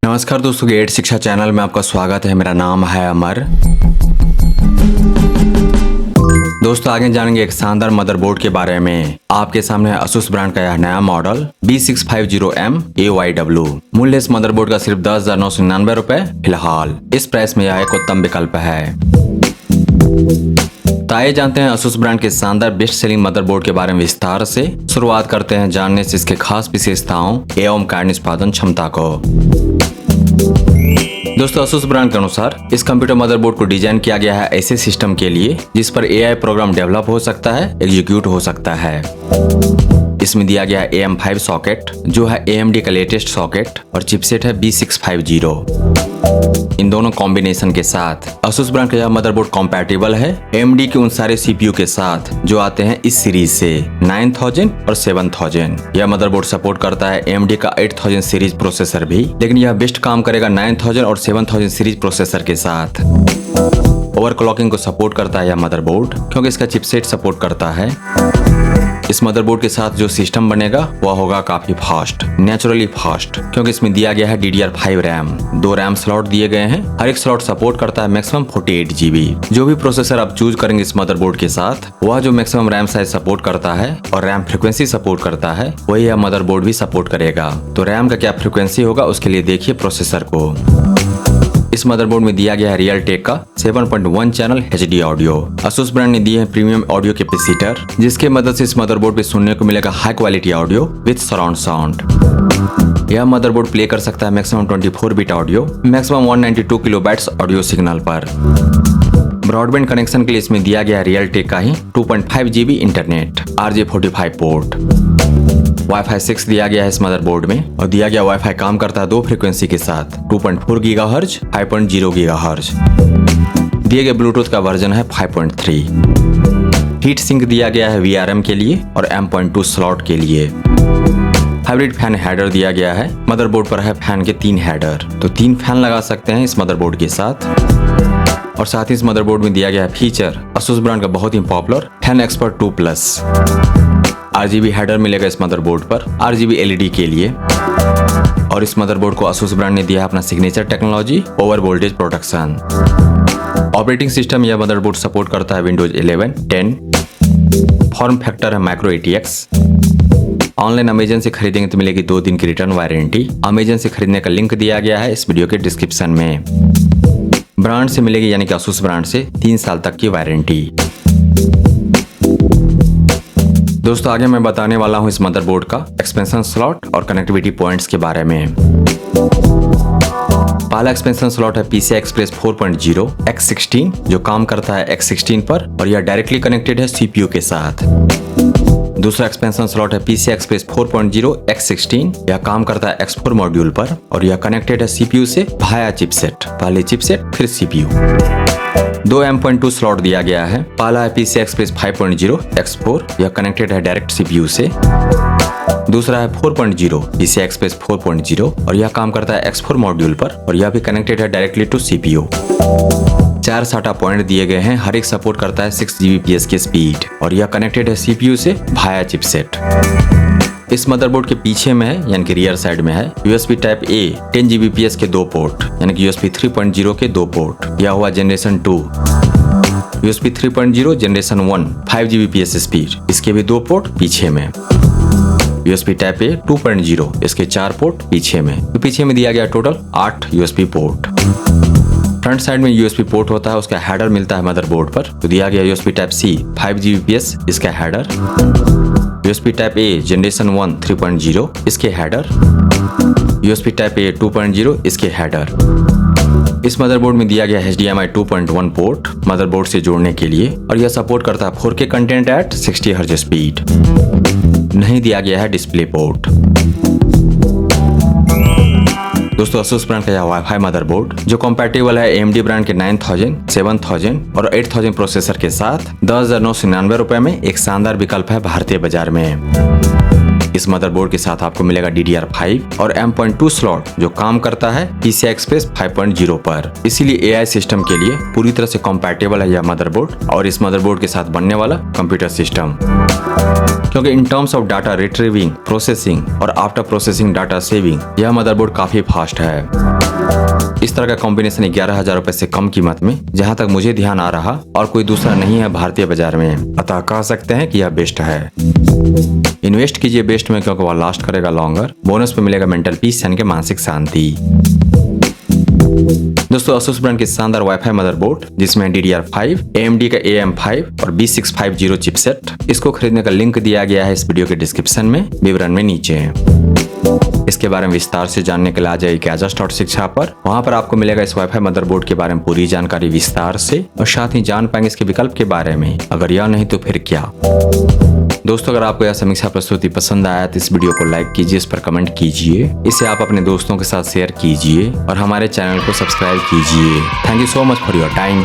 नमस्कार दोस्तों, गेट शिक्षा चैनल में आपका स्वागत है। मेरा नाम है अमर। दोस्तों आगे जानेंगे एक शानदार मदरबोर्ड के बारे में। आपके सामने Asus ब्रांड का यह नया मॉडल B650M AYW। मूल्य इस मदरबोर्ड का सिर्फ 10,999 रुपए फिलहाल। इस प्राइस में यह एक उत्तम विकल्प है। तो आइए जानते हैं Asus ब्रांड के शानदार बेस्ट सेलिंग मदरबोर्ड के बारे में विस्तार से। शुरुआत करते हैं जानने से इसके खास विशेषताओं एवं कार्य निष्पादन क्षमता को। दोस्तों Asus ब्रांड के अनुसार इस कंप्यूटर मदरबोर्ड को डिजाइन किया गया है ऐसे सिस्टम के लिए जिस पर AI प्रोग्राम डेवलप हो सकता है, एग्जीक्यूट हो सकता है। इसमें दिया गया है AM5 सॉकेट जो है AMD का लेटेस्ट सॉकेट और चिपसेट है B650। इन दोनों कॉम्बिनेशन के साथ Asus ब्रांड का यह मदरबोर्ड कॉम्पैटिबल है AMD के उन सारे CPU के साथ जो आते हैं इस सीरीज से 9000 और 7000। यह मदरबोर्ड सपोर्ट करता है AMD का 8000 सीरीज प्रोसेसर भी, लेकिन यह बेस्ट काम करेगा 9000 और 7000 सीरीज प्रोसेसर के साथ। ओवरक्लॉकिंग को सपोर्ट करता है यह मदरबोर्ड क्योंकि इसका चिपसेट सपोर्ट करता है। इस मदरबोर्ड के साथ जो सिस्टम बनेगा वह होगा काफी फास्ट, नेचुरली फास्ट, क्योंकि इसमें दिया गया है DDR5 रैम। 2 रैम स्लॉट दिए गए हैं। हर एक स्लॉट सपोर्ट करता है मैक्सिमम 48 GB। जो भी प्रोसेसर आप चूज करेंगे इस मदरबोर्ड के साथ वह जो मैक्सिमम रैम साइज सपोर्ट करता है और रैम फ्रिक्वेंसी सपोर्ट करता है वही यह मदरबोर्ड भी सपोर्ट करेगा। तो रैम का क्या फ्रिक्वेंसी होगा उसके लिए देखिए प्रोसेसर को। इस मदरबोर्ड में दिया गया है रियलटेक का 7.1 channel HD audio. Asus brand ने दिए हैं प्रीमियम ऑडियो कैपेसिटर जिसके मदद से इस मदरबोर्ड पे सुनने को मिलेगा high quality audio with surround sound. यह मदरबोर्ड प्ले कर सकता है maximum 24 bit audio, maximum 192 kilobytes audio signal पर। ब्रॉडबैंड कनेक्शन के लिए इसमें दिया गया रियलटेक का ही 2.5 GB internet, RJ45 port. Wi-Fi 6 दिया गया है इस मदरबोर्ड में और दिया गया Wi-Fi काम करता है 2 फ्रीक्वेंसी के साथ 2.4 GHz, 5.0 GHz। दिए गए ब्लूटूथ का वर्जन है 5.3। हीट सिंक दिया गया है VRM के लिए और M.2 स्लॉट के लिए। हाइब्रिड फैन हेडर दिया गया है। मदरबोर्ड पर है फैन के 3 हेडर, तो 3 फैन लगा सकते हैं इस मदरबोर्ड के साथ। और साथ ही इस मदरबोर्ड में दिया गया है फीचर Asus ब्रांड का बहुत ही popular fan expert 2+। RGB header मिलेगा इस मदरबोर्ड पर RGB LED के लिए। और इस मदरबोर्ड को Asus ब्रांड ने दिया है अपना signature technology over voltage protection. Operating system यह मदरबोर्ड सपोर्ट करता है Windows 11, 10। फॉर्म फैक्टर है माइक्रो ATX। ऑनलाइन अमेजन से खरीदेंगे तो मिलेगी 2 दिन की रिटर्न वारंटी। अमेजन से खरीदने का लिंक दिया गया है इस वीडियो के डिस्क्रिप्शन में। ब्रांड से मिलेगी यानी कि Asus ब्रांड से 3 साल तक की वारंटी। दोस्तों आगे मैं बताने वाला हूं इस मदरबोर्ड का एक्सपेंशन स्लॉट और कनेक्टिविटी पॉइंट्स के बारे में। पहला एक्सपेंशन स्लॉट है PCI Express 4.0 X16 जो काम करता है X16 पर और यह डायरेक्टली कनेक्टेड है CPU के साथ। दूसरा एक्सपेंशन स्लॉट है PCI Express 4.0 X16, यह काम करता है X4 मॉड्यूल पर और यह कनेक्टेड है CPU से भाया चिपसेट। पहले चिपसेट फिर CPU। 2 M.2 स्लॉट दिया गया है। पहला है PCI Express 5.0 X4, यह कनेक्टेड है डायरेक्ट CPU से। दूसरा है 4.0 PCI Express 4.0 और यह काम करता है X4 मॉड्यूल पर और यह भी कनेक्टेड है directly to CPU। 4 SATA point दिए गए हैं। हर एक सपोर्ट करता है 6 Gbps की स्पीड और यह कनेक्टेड है CPU से भाया चिपसेट। इस मदरबोर्ड के पीछे में है यानी कि रियर साइड में है USB टाइप A 10 Gbps के 2 पोर्ट यानी कि USB 3.0 के 2 पोर्ट। यह हुआ generation 2। USB 3.0 generation 1 5 Gbps speed, इसके भी 2 पोर्ट पीछे में। USB टाइप A 2.0 इसके 4 पोर्ट पीछे में। तो पीछे में दिया गया total 8 USB port. Front side में USB पोर्ट होता है, उसका हेडर मिलता है मदरबोर्ड पर। तो दिया गया USB टाइप C 5 Gbps इसका header. USB type A generation 1 3.0 इसके हेडर। USB टाइप A 2.0 इसके हेडर। इस मदरबोर्ड में दिया गया HDMI 2.1 पोर्ट मदरबोर्ड से जोड़ने के लिए और यह सपोर्ट करता है 4K content eight 60 Hz speed. नहीं दिया गया है डिस्प्ले पोर्ट। दोस्तों Asus ब्रांड का यह Wi-Fi मदरबोर्ड जो कंपैटिबल है AMD ब्रांड के 9000, 7000 और 8000 प्रोसेसर के साथ 10,999 रुपए में एक शानदार विकल्प है भारतीय बाजार में। इस मदरबोर्ड के साथ आपको मिलेगा DDR5 और M.2 स्लॉट जो काम करता है PCI Express 5.0 पर। इसीलिए AI सिस्टम के लिए पूरी तरह से कॉम्पैटिबल है यह मदरबोर्ड और इस मदरबोर्ड के साथ बनने वाला कंप्यूटर सिस्टम, क्योंकि in terms of data retrieving, processing और आफ्टर प्रोसेसिंग डाटा सेविंग यह मदरबोर्ड काफी फास्ट है। इस तरह का कॉम्बिनेशन 11,000 रुपए से कम कीमत में जहां तक मुझे ध्यान आ रहा और कोई दूसरा नहीं है भारतीय बाजार में, अतः कह सकते हैं कि यह बेस्ट है। इन्वेस्ट कीजिए बेस्ट में, क्योंकि वह लास्ट करेगा लॉन्गर। बोनस पे मिलेगा मेंटल पीस यानी कि मानसिक शांति। दोस्तों Asus ब्रांड के शानदार वाईफाई मदरबोर्ड जिसमें DDR5, AMD का AM5 और B650 चिपसेट, इसको खरीदने का लिंक दिया गया है इस वीडियो के डिस्क्रिप्शन में, विवरण में नीचे। इसके बारे में विस्तार से जानने के लिए आ जाइए Kazas.शिक्षा पर। वहां पर आपको मिलेगा इस वाईफाई मदरबोर्ड के बारे में पूरी जानकारी विस्तार से, और साथ ही जान पाएंगे इसके विकल्प के बारे में। अगर यह नहीं तो फिर क्या। दोस्तों अगर आपको यह समीक्षा प्रस्तुति पसंद आया तो इस वीडियो को लाइक कीजिए, इस पर कमेंट कीजिए, इसे आप अपने दोस्तों के साथ शेयर कीजिए और हमारे चैनल को सब्सक्राइब कीजिए। Thank you so much for your time.